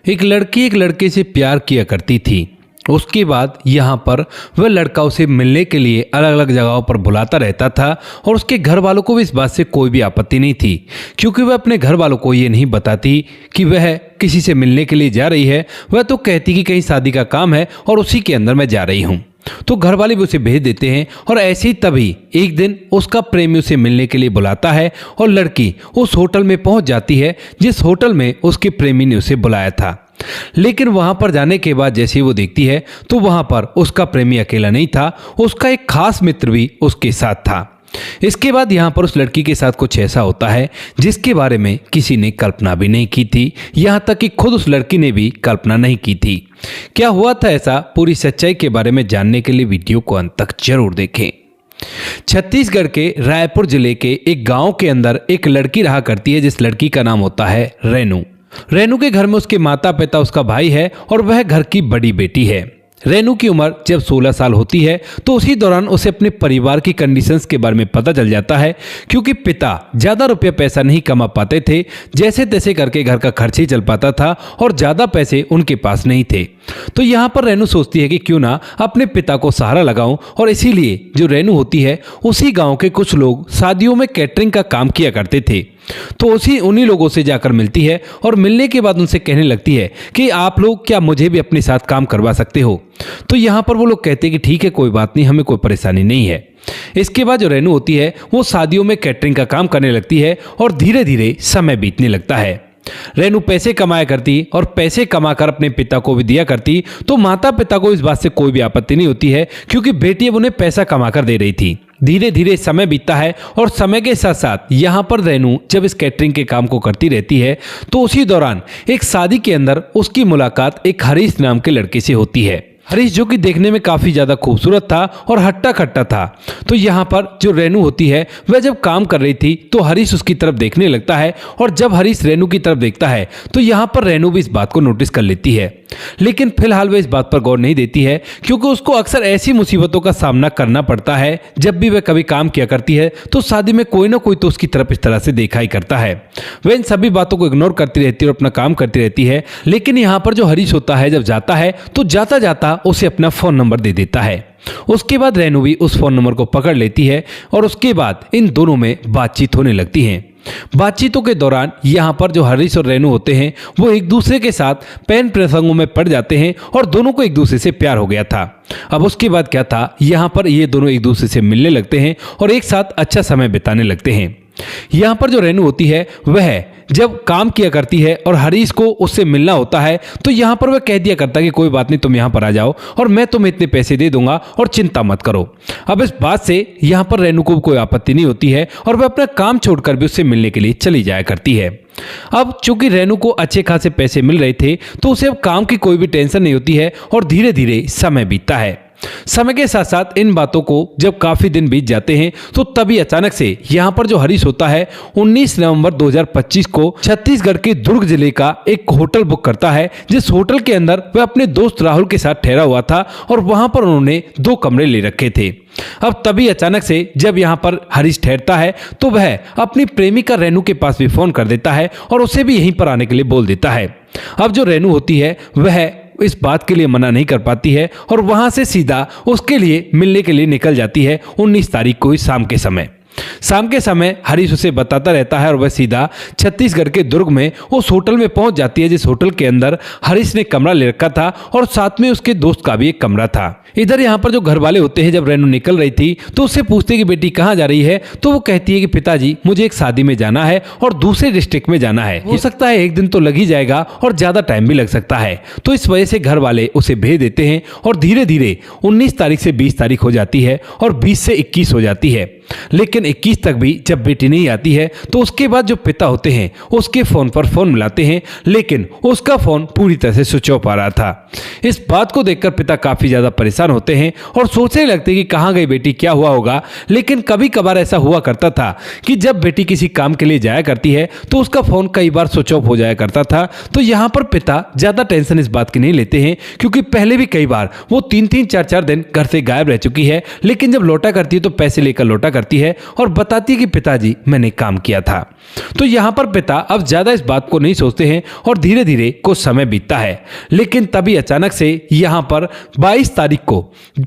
एक लड़की एक लड़के से प्यार किया करती थी। उसके बाद यहाँ पर वह लड़का उसे मिलने के लिए अलग अलग जगहों पर बुलाता रहता था और उसके घर वालों को भी इस बात से कोई भी आपत्ति नहीं थी, क्योंकि वह अपने घर वालों को ये नहीं बताती कि वह किसी से मिलने के लिए जा रही है। वह तो कहती कि कहीं शादी का काम है और उसी के अंदर मैं जा रही हूँ। तो घर वाले भी उसे भेज देते हैं और ऐसे ही तभी एक दिन उसका प्रेमी उसे मिलने के लिए बुलाता है और लड़की उस होटल में पहुंच जाती है जिस होटल में उसके प्रेमी ने उसे बुलाया था। लेकिन वहां पर जाने के बाद जैसे ही वो देखती है तो वहां पर उसका प्रेमी अकेला नहीं था, उसका एक खास मित्र भी उसके साथ था। इसके बाद यहाँ पर उस लड़की के साथ कुछ ऐसा होता है जिसके बारे में किसी ने कल्पना भी नहीं की थी, यहाँ तक कि खुद उस लड़की ने भी कल्पना नहीं की थी। क्या हुआ था ऐसा, पूरी सच्चाई के बारे में जानने के लिए वीडियो को अंत तक जरूर देखें। छत्तीसगढ़ के रायपुर जिले के एक गांव के अंदर एक लड़की रहा करती है जिस लड़की का नाम होता है रेनू। रेनू के घर में उसके माता पिता, उसका भाई है और वह घर की बड़ी बेटी है। रेनू की उम्र जब 16 साल होती है तो उसी दौरान उसे अपने परिवार की कंडीशंस के बारे में पता चल जाता है, क्योंकि पिता ज़्यादा रुपया पैसा नहीं कमा पाते थे, जैसे तैसे करके घर का खर्च ही चल पाता था और ज़्यादा पैसे उनके पास नहीं थे। तो यहाँ पर रेनू सोचती है कि क्यों ना अपने पिता को सहारा लगाऊं, और इसीलिए जो रेनू होती है उसी गाँव के कुछ लोग शादियों में कैटरिंग का काम किया करते थे। तो उन्हीं लोगों से जाकर मिलती है और मिलने के बाद उनसे कहने लगती है कि आप लोग क्या मुझे भी अपने साथ काम करवा सकते हो। तो यहाँ पर वो लोग कहते हैं कि ठीक है, कोई बात नहीं, हमें कोई परेशानी नहीं है। इसके बाद जो रेनू होती है वो शादियों में कैटरिंग का काम करने लगती है और धीरे धीरे समय बीतने लगता है। रेनू पैसे कमाया करती और पैसे कमाकर अपने पिता को भी दिया करती, तो माता पिता को इस बात से कोई भी आपत्ति नहीं होती है, क्योंकि बेटी अब उन्हें पैसा कमाकर दे रही थी। धीरे धीरे समय बीतता है और समय के साथ साथ यहाँ पर रेनू जब इस कैटरिंग के काम को करती रहती है तो उसी दौरान एक शादी के अंदर उसकी मुलाकात एक हरीश नाम के लड़के से होती है। हरीश जो कि देखने में काफ़ी ज़्यादा खूबसूरत था और हट्टा खट्टा था। तो यहाँ पर जो रेनू होती है वह जब काम कर रही थी तो हरीश उसकी तरफ देखने लगता है, और जब हरीश रेनू की तरफ देखता है तो यहाँ पर रेनू भी इस बात को नोटिस कर लेती है। लेकिन फिलहाल वह इस बात पर गौर नहीं देती है, क्योंकि उसको अक्सर ऐसी मुसीबतों का सामना करना पड़ता है। जब भी वह कभी काम किया करती है तो शादी में कोई ना कोई तो उसकी तरफ इस तरह से देखा ही करता है। वह इन सभी बातों को इग्नोर करती रहती है और अपना काम करती रहती है। लेकिन यहाँ पर जो हरीश होता है जब जाता है तो जाता जाता उसे अपना फोन नंबर दे देता है। उसके बाद रेनू भी उस फोन नंबर को पकड़ लेती है और उसके बाद इन दोनों में बातचीत होने लगती है। बातचीतों के दौरान यहाँ पर जो हरीश और रेनू होते हैं वो एक दूसरे के साथ प्रेम प्रसंगों में पड़ जाते हैं और दोनों को एक दूसरे से प्यार हो गया था। अब उसके बाद क्या था, यहाँ पर ये दोनों एक दूसरे से मिलने लगते हैं और एक साथ अच्छा समय बिताने लगते हैं। यहाँ पर जो रेनू होती है वह जब काम किया करती है और हरीश को उससे मिलना होता है तो यहाँ पर वह कह दिया करता है कि कोई बात नहीं, तुम यहाँ पर आ जाओ और मैं तुम्हें इतने पैसे दे दूंगा और चिंता मत करो। अब इस बात से यहाँ पर रेनू को कोई आपत्ति नहीं होती है और वह अपना काम छोड़कर भी उससे मिलने के लिए चली जाया करती है। अब चूंकि रेनू को अच्छे खासे पैसे मिल रहे थे तो उसे अब काम की कोई भी टेंशन नहीं होती है और धीरे धीरे समय बीतता है। समय के साथ साथ इन बातों को जब काफी दिन बीत जाते हैं तो तभी अचानक से यहाँ पर जो हरीश होता है 19 नवंबर 2025 को छत्तीसगढ़ के दुर्ग जिले का एक होटल बुक करता है, जिस होटल के अंदर वह अपने दोस्त राहुल के साथ ठहरा हुआ था और वहां पर उन्होंने 2 कमरे ले रखे थे। अब तभी अचानक से जब यहाँ पर हरीश ठहरता है तो वह अपनी प्रेमिका रेनू के पास भी फोन कर देता है और उसे भी यहीं पर आने के लिए बोल देता है। अब जो रेनू होती है वह इस बात के लिए मना नहीं कर पाती है और वहां से सीधा उसके लिए मिलने के लिए निकल जाती है 19 तारीख को ही शाम के समय हरीश उसे बताता रहता है और वह सीधा छत्तीसगढ़ के दुर्ग में उस होटल में पहुंच जाती है जिस होटल के अंदर हरीश ने कमरा ले रखा था और साथ में उसके दोस्त का भी एक कमरा था। इधर यहाँ पर जो घर वाले होते हैं जब रेनू निकल रही थी तो उससे पूछते कि बेटी कहाँ जा रही है, तो वो कहती है कि पिताजी मुझे एक शादी में जाना है और दूसरे डिस्ट्रिक्ट में जाना है, हो सकता है एक दिन तो लग ही जाएगा और ज्यादा टाइम भी लग सकता है। तो इस वजह से घर वाले उसे भेज देते हैं और धीरे धीरे 19 तारीख से 20 तारीख हो जाती है और 20 से 21 हो जाती है। लेकिन 21 तक भी जब बेटी नहीं आती है तो उसके बाद जो पिता होते हैं उसके फोन पर फोन मिलाते हैं, लेकिन उसका फोन पूरी तरह से स्विच ऑफ आ रहा था। इस बात को देखकर पिता काफी ज्यादा परेशान होते हैं और सोचने लगते हैं कि कहाँ गई बेटी, क्या हुआ होगा। लेकिन कभी कभार ऐसा हुआ करता था कि जब बेटी किसी काम के लिए जाया करती है तो उसका फोन कई बार स्विच ऑफ हो जाया करता था। तो यहाँ पर पिता ज्यादा टेंशन इस बात की नहीं लेते हैं, क्योंकि पहले भी कई बार वो 3-3, 4-4 दिन घर से गायब रह चुकी है, लेकिन जब लौटा करती है तो पैसे लेकर लौटा करती है और बताती है कि पिताजी मैंने काम किया था। तो यहाँ पर पिता अब ज्यादा इस बात को नहीं सोचते हैं और धीरे धीरे कुछ समय बीतता है। लेकिन तभी अचानक से यहाँ पर 22 तारीख को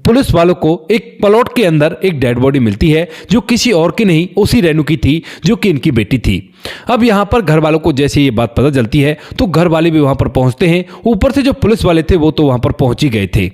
पुलिस वालों को एक प्लॉट के अंदर एक डेड बॉडी मिलती है, जो किसी और की नहीं उसी रेनू की थी, जो कि इनकी बेटी थी। अब यहाँ पर घर वालों को जैसे ये बात पता चलती है तो घर वाले भी वहां पर पहुंचते हैं। ऊपर से जो पुलिस वाले थे वो तो वहां पर पहुंच ही गए थे।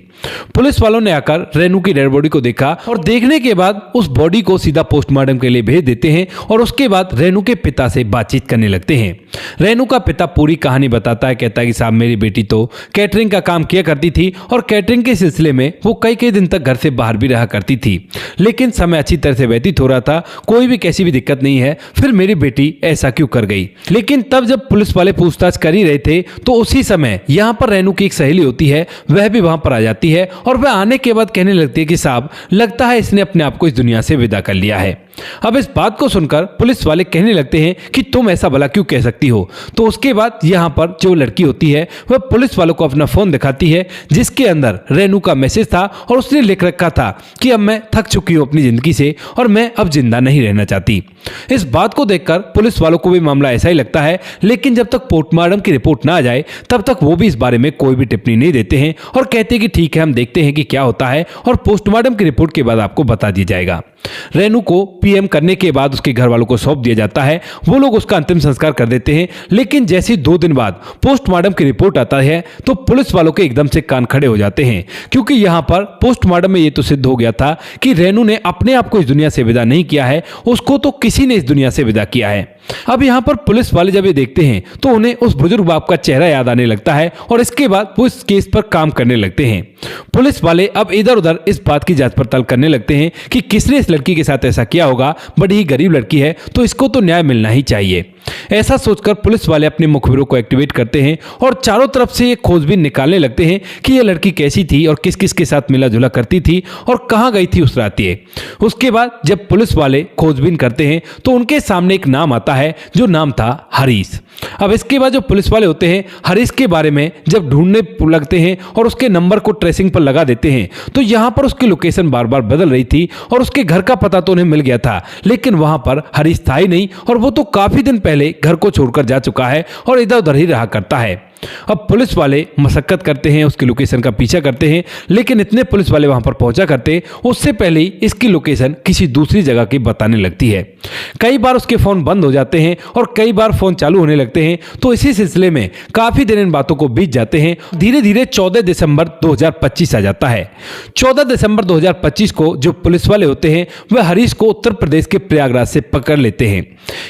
पुलिस वालों ने आकर रेनू की डेड बॉडी को देखा और देखने के बाद उस बॉडी को सीधा पोस्टमार्टम के लिए भेज देते हैं और उसके बाद रेनू के पिता से बातचीत करने लगते हैं। रेनू का पिता पूरी कहानी बताता है, कहता है कि साहब मेरी बेटी तो कैटरिंग का काम किया करती थी और कैटरिंग के सिलसिले में वो कई दिन तक घर से बाहर भी रहा करती थी, लेकिन समय अच्छी तरह से व्यतीत हो रहा था, कोई भी कैसी भी दिक्कत नहीं है, फिर मेरी बेटी ऐसा क्यों कर गई। लेकिन तब जब पुलिस वाले पूछताछ कर ही रहे थे तो उसी समय यहाँ पर रेनू की एक सहेली होती है, वह भी वहां पर आ जाती है और वह आने के बाद कहने लगती है कि साहब लगता है इसने अपने आप को इस दुनिया से विदा कर लिया है। अब इस बात को सुनकर पुलिस वाले कहने लगते हैं कि तुम ऐसा भला क्यों कह सकती हो। तो उसके बाद यहाँ पर जो लड़की होती है वह पुलिस वालों को अपना फोन दिखाती है, जिसके अंदर रेनू का मैसेज था और उसने लिख रखा था कि अब मैं थक चुकी हूँ अपनी जिंदगी से और मैं अब जिंदा नहीं रहना चाहती। इस बात को देखकर पुलिस वालों को भी मामला ऐसा ही लगता है, लेकिन जब तक पोस्टमार्टम की रिपोर्ट ना आ जाए तब तक वो भी इस बारे में कोई भी टिप्पणी नहीं देते हैं और कहते हैं कि ठीक है, हम देखते हैं कि क्या होता है और पोस्टमार्टम की रिपोर्ट के बाद आपको बता दिया जाएगा। रेनू को पीएम करने के बाद उसके घर वालों को सौंप दिया जाता है, वो लोग उसका अंतिम संस्कार कर देते हैं। लेकिन जैसे ही 2 दिन बाद पोस्टमार्टम की रिपोर्ट आता है तो पुलिस वालों के एकदम से कान खड़े हो जाते हैं, क्योंकि यहां पर पोस्टमार्टम में ये तो सिद्ध हो गया था कि रेनू ने अपने आप को इस दुनिया से विदा नहीं किया है, उसको तो किसी ने इस दुनिया से विदा किया है। अब यहाँ पर पुलिस वाले जब ये देखते हैं तो उन्हें उस बुजुर्ग बाप का चेहरा याद आने लगता है और इसके बाद वो इस केस पर काम करने लगते हैं। पुलिस वाले अब इधर उधर इस बात की जांच पड़ताल करने लगते हैं कि किसने इस लड़की के साथ ऐसा किया होगा, बड़ी ही गरीब लड़की है तो इसको तो न्याय मिलना ही चाहिए। ऐसा सोचकर पुलिस वाले अपने मुखबिरों को एक्टिवेट करते हैं और चारों तरफ से ये खोजबीन निकालने लगते हैं कि ये लड़की कैसी थी और किस किस के साथ मिला जुला करती थी और कहां गई थी उस रात ये। उसके बाद जब पुलिस वाले खोजबीन करते हैं तो उनके सामने एक नाम आता है, जो नाम था हरीश। अब इसके बाद जो पुलिस वाले होते हैं हरीश के बारे में जब ढूंढने लगते हैं और उसके नंबर को ट्रेसिंग पर लगा देते हैं तो यहां पर उसकी लोकेशन बार बार बदल रही थी और उसके घर का पता तो उन्हें मिल गया था, लेकिन वहां पर हरीश था ही नहीं और वो तो काफी दिन पहले घर को छोड़कर जा चुका है और इधर उधर ही रहा करता है। अब पुलिस वाले मशक्कत करते हैं, उसकी लोकेशन का पीछा करते हैं, लेकिन इतने पुलिस वाले वहां पर पहुंचा करते उससे पहले ही इसकी लोकेशन किसी दूसरी जगह की बताने लगती है। कई बार उसके फोन बंद हो जाते हैं और कई बार फोन चालू होने लगते हैं, तो इसी सिलसिले में काफी दिन इन बातों को बीत जाते हैं। धीरे धीरे 14 दिसंबर 2025 आ जाता है। 14 दिसंबर 2025 को जो पुलिस वाले होते हैं वह हरीश को उत्तर प्रदेश के प्रयागराज से पकड़ लेते हैं।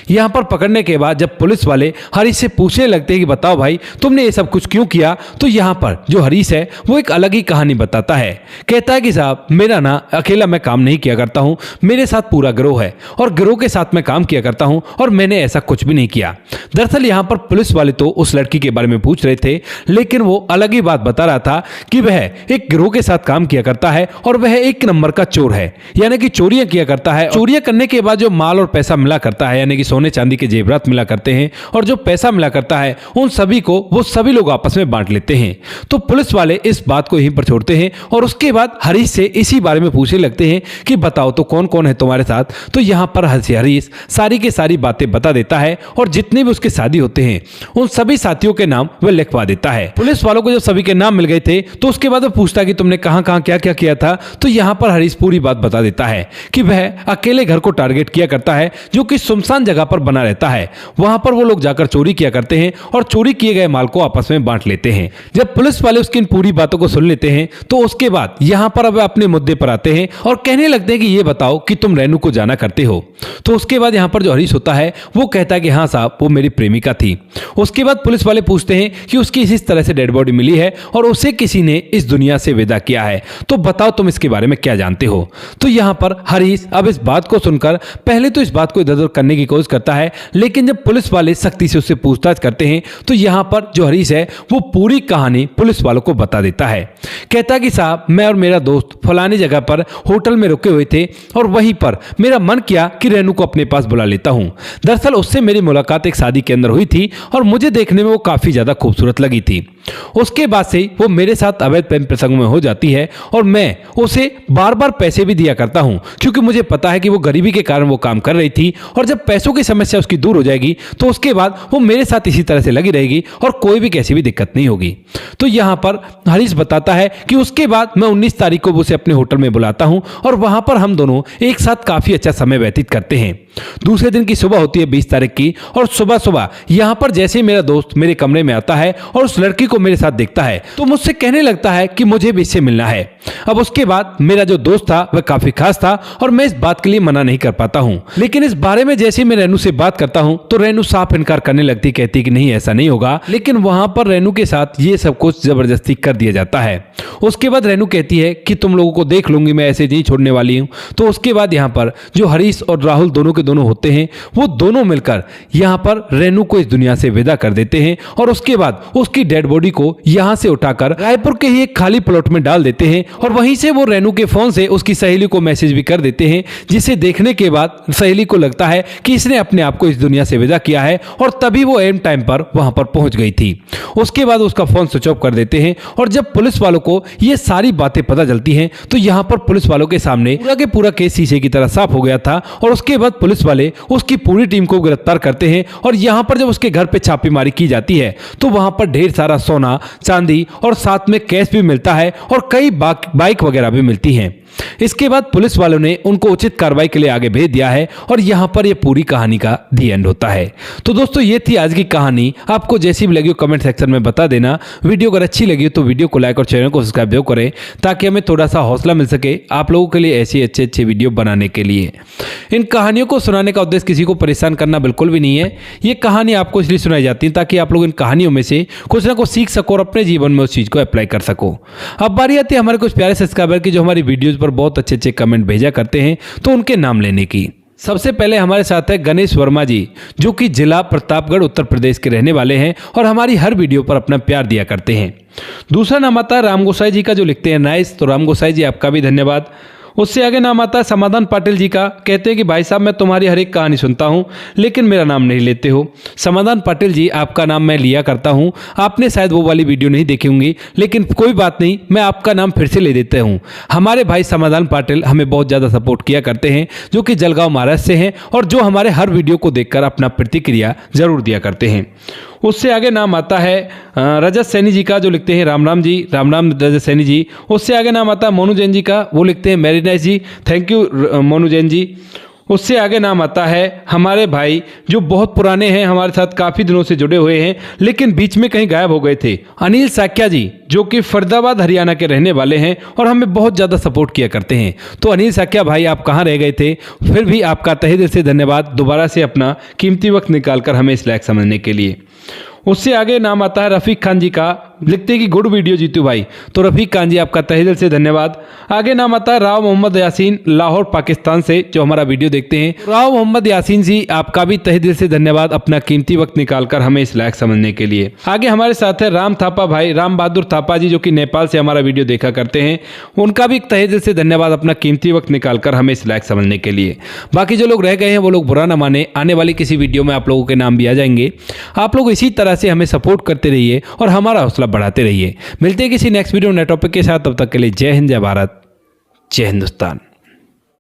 यहां पर पकड़ने के बाद जब पुलिस वाले हरीश से पूछने लगते हैं कि बताओ भाई तुमने ये सब कुछ क्यों किया, तो यहां पर जो हरीश है वो एक अलग ही कहानी बताता है। कहता है कि साहब मेरा ना अकेला मैं काम नहीं किया करता हूं, मेरे साथ पूरा गिरोह है और गिरोह के साथ मैं काम किया करता हूं और मैंने ऐसा कुछ भी नहीं किया। दरअसल यहां पर पुलिस वाले तो उस लड़की के बारे में पूछ रहे थे, लेकिन वो अलग ही बात बता रहा था कि वह एक गिरोह के साथ काम किया करता है और वह एक नंबर का चोर है, यानी कि चोरियां किया करता है। चोरियां करने के बाद जो माल और पैसा मिला करता है, यानी कि सोने चांदी के जेवरात मिला करते हैं और जो पैसा मिला करता है उन सभी को वो सभी लोग आपस में बांट लेते हैं। तो पुलिस वाले इस बात को यहीं पर छोड़ते हैं और उसके बाद हरीश से इसी बारे में पूछने लगते हैं कि बताओ तो कौन कौन है तुम्हारे साथ। तो यहां पर हरीश सारी की सारी बातें बता देता है और जितने भी उसके साथी होते हैं उन सभी साथियों के नाम वह लिखवा देता है। पुलिस वालों को जब सभी के नाम मिल गए थे तो उसके बाद वो पूछता कि तुमने कहां कहां क्या क्या किया था। तो यहां पर हरीश पूरी बात बता देता है कि वह अकेले घर को टारगेट किया करता है जो कि सुनसान जगह पर बना रहता है, वहां पर वो लोग जाकर चोरी किया करते हैं और चोरी किए गए माल को आपस में बांट लेते हैं। जब पुलिस वाले उसकी इन पूरी बातों को सुन लेते हैं तो उसके बाद यहां पर अब अपने मुद्दे पर आते हैं और कहने लगते हैं कि ये बताओ कि तुम रेनू को जाना करते हो। तो उसके बाद यहां पर जो हरीश होता है वो कहता है कि हाँ साहब वो मेरी प्रेमिका थी। उसके बाद पुलिस वाले पूछते हैं कि उसकी इस तरह से डेड बॉडी मिली है और उसे किसी ने इस दुनिया से विदा किया है, तो बताओ तुम इसके बारे में क्या जानते हो। तो यहां पर हरीश अब इस बात को सुनकर पहले तो इस बात को इधर उधर करने की कोशिश करता है, लेकिन जब पुलिस वाले सख्ती से उससे पूछताछ करते हैं तो यहां पर जो हरीश है वो पूरी कहानी पुलिस वालों को बता देता है। कहता है कि साहब मैं और मेरा दोस्त फलानी जगह पर होटल में रुके हुए थे और वहीं पर मेरा मन किया कि रेनू को अपने पास बुला लेता हूं। दरअसल उससे मेरी मुलाकात एक शादी के अंदर हुई थी और मुझे देखने में वो काफी ज्यादा खूबसूरत लगी थी। उसके बाद से वो मेरे साथ अवैध प्रेम प्रसंग में हो जाती है और मैं उसे बार बार पैसे भी दिया करता हूं, क्योंकि मुझे पता है कि वो गरीबी के कारण वो काम कर रही थी और जब पैसों की समस्या उसकी दूर हो जाएगी तो उसके बाद वो मेरे साथ इसी तरह से लगी रहेगी और कोई भी कैसी भी दिक्कत नहीं होगी। तो यहां पर हरीश बताता है कि उसके बाद मैं 19 तारीख को उसे अपने होटल में बुलाता हूं और वहां पर हम दोनों एक साथ काफी अच्छा समय व्यतीत करते हैं। दूसरे दिन की सुबह होती है 20 तारीख की और सुबह सुबह यहां पर जैसे ही मेरा दोस्त मेरे कमरे में आता है और उस लड़की को मेरे साथ देखता है तो मुझसे कहने लगता है कि मुझे भी इससे मिलना है। अब उसके बाद मेरा जो दोस्त था वह काफी खास था और मैं इस बात के लिए मना नहीं कर पाता हूं, लेकिन इस बारे में जैसे ही मैं रेनू से बात करता हूं तो रेनू साफ इनकार करने लगती, कहती कि नहीं ऐसा नहीं होगा। लेकिन वहां पर रेनू के साथ ये सब कुछ जबरदस्ती कर दिया जाता है। उसके बाद रेनू कहती है कि तुम लोगों को देख लूंगी, मैं ऐसे नहीं छोड़ने वाली हूं। तो उसके बाद यहाँ पर जो हरीश और राहुल दोनों के दोनों होते हैं वो दोनों मिलकर यहाँ पर रेनू को इस दुनिया से विदा कर देते हैं और उसके बाद उसकी डेड बॉडी को यहाँ से उठाकर रायपुर के ही एक खाली प्लॉट में डाल देते हैं और वहीं से वो रेनू के फोन से उसकी सहेली को मैसेज भी कर देते हैं, जिसे देखने के बाद सहेली को लगता है कि इसने अपने आप को इस दुनिया से विदा किया है और तभी वो एम टाइम पर वहां पर पहुंच गई थी। उसके बाद उसका फोन स्विच ऑफ कर देते हैं और जब पुलिस वालों को ये सारी बातें पता चलती हैं तो यहाँ पर पुलिस वालों के सामने पूरा के पूरा केस शीशे की तरह साफ हो गया था और उसके बाद पुलिस वाले उसकी पूरी टीम को गिरफ्तार करते हैं और यहाँ पर जब उसके घर पे छापेमारी की जाती है तो वहां पर ढेर सारा सोना चांदी और साथ में कैश भी मिलता है और कई बाइक वगैरह भी मिलती हैं। इसके बाद पुलिस वालों ने उनको उचित कार्रवाई के लिए आगे भेज दिया है और यहाँ पर ये पूरी कहानी का दी एंड होता है। तो दोस्तों ये थी आज की कहानी। आपको जैसी भी लगी हो कमेंट सेक्शन में बता देना। वीडियो अगर अच्छी लगी हो तो वीडियो को लाइक और चैनल को सब्सक्राइब जरूर करें ताकि हमें थोड़ा सा हौसला मिल सके आप लोगों के लिए ऐसी अच्छे वीडियो बनाने के लिए। इन कहानियों को सुनाने का उद्देश्य किसी को परेशान करना बिल्कुल भी नहीं है। ये कहानी आपको इसलिए सुनाई जाती है ताकि आप लोग इन कहानियों में से कुछ ना कुछ सीख सको और अपने जीवन में उस चीज को अप्लाई कर सको। अब बारी आती है हमारे कुछ प्यारे सब्सक्राइबर की जो हमारी वीडियोज पर बहुत अच्छे अच्छे कमेंट भेजा करते हैं, तो उनके नाम लेने की। सबसे पहले हमारे साथ है गणेश वर्मा जी, जो कि जिला प्रतापगढ़ उत्तर प्रदेश के रहने वाले हैं और हमारी हर वीडियो पर अपना प्यार दिया करते हैं। दूसरा नाम आता है राम गोसाई जी का, जो लिखते हैं नाइस। तो राम गोसाई जी आपका भी धन्यवाद। उससे आगे नाम आता है समाधान पाटिल जी का, कहते हैं कि भाई साहब मैं तुम्हारी हर एक कहानी सुनता हूं लेकिन मेरा नाम नहीं लेते हो। समाधान पाटिल जी आपका नाम मैं लिया करता हूं, आपने शायद वो वाली वीडियो नहीं देखी होंगी, लेकिन कोई बात नहीं, मैं आपका नाम फिर से ले देता हूं। हमारे भाई समाधान पाटिल हमें बहुत ज़्यादा सपोर्ट किया करते हैं, जो कि जलगांव महाराष्ट्र से हैं और जो हमारे हर वीडियो को देखकर अपना प्रतिक्रिया जरूर दिया करते हैं। उससे आगे नाम आता है रजत सैनी जी का, जो लिखते हैं राम राम जी, राम राम रजत सैनी जी। उससे आगे नाम आता है मोनू जैन जी का, वो लिखते हैं वेरी नाइस जी, थैंक यू मोनू जैन जी। उससे आगे नाम आता है हमारे भाई जो बहुत पुराने हैं, हमारे साथ काफ़ी दिनों से जुड़े हुए हैं लेकिन बीच में कहीं गायब हो गए थे, अनिल साक्या जी, जो कि फरीदाबाद हरियाणा के रहने वाले हैं और हमें बहुत ज़्यादा सपोर्ट किया करते हैं। तो अनिल साक्या भाई आप कहाँ रह गए थे, फिर भी आपका तहे दिल से धन्यवाद दोबारा से अपना कीमती वक्त निकालकर हमें इस लायक समझने के लिए। उससे आगे नाम आता है रफ़ीक खान जी का, लिखते हैं कि गुड वीडियो जीतू भाई। तो रफ़ीक खान जी आपका तहे दिल से धन्यवाद। आगे नाम आता है राव मोहम्मद यासीन, लाहौर पाकिस्तान से, जो हमारा वीडियो देखते हैं। राव मोहम्मद यासीन जी आपका भी तहे दिल से धन्यवाद अपना कीमती वक्त निकालकर हमें इस लायक समझने के लिए। आगे हमारे साथ है राम थापा भाई, राम बहादुर थापा जी, जो कि नेपाल से हमारा वीडियो देखा करते हैं। उनका भी तहे दिल से धन्यवाद अपना कीमती वक्त निकालकर हमें इस लायक समझने के लिए। बाकी जो लोग रह गए हैं वो लोग बुरा न माने, आने वाली किसी वीडियो में आप लोगों के नाम भी आ जाएंगे। आप लोग इसी तरह से हमें सपोर्ट करते रहिए और हमारा हौसला बढ़ाते रहिए। मिलते हैं किसी नेक्स्ट वीडियो नए टॉपिक के साथ, तब तक के लिए जय हिंद, जय भारत, जय हिंदुस्तान।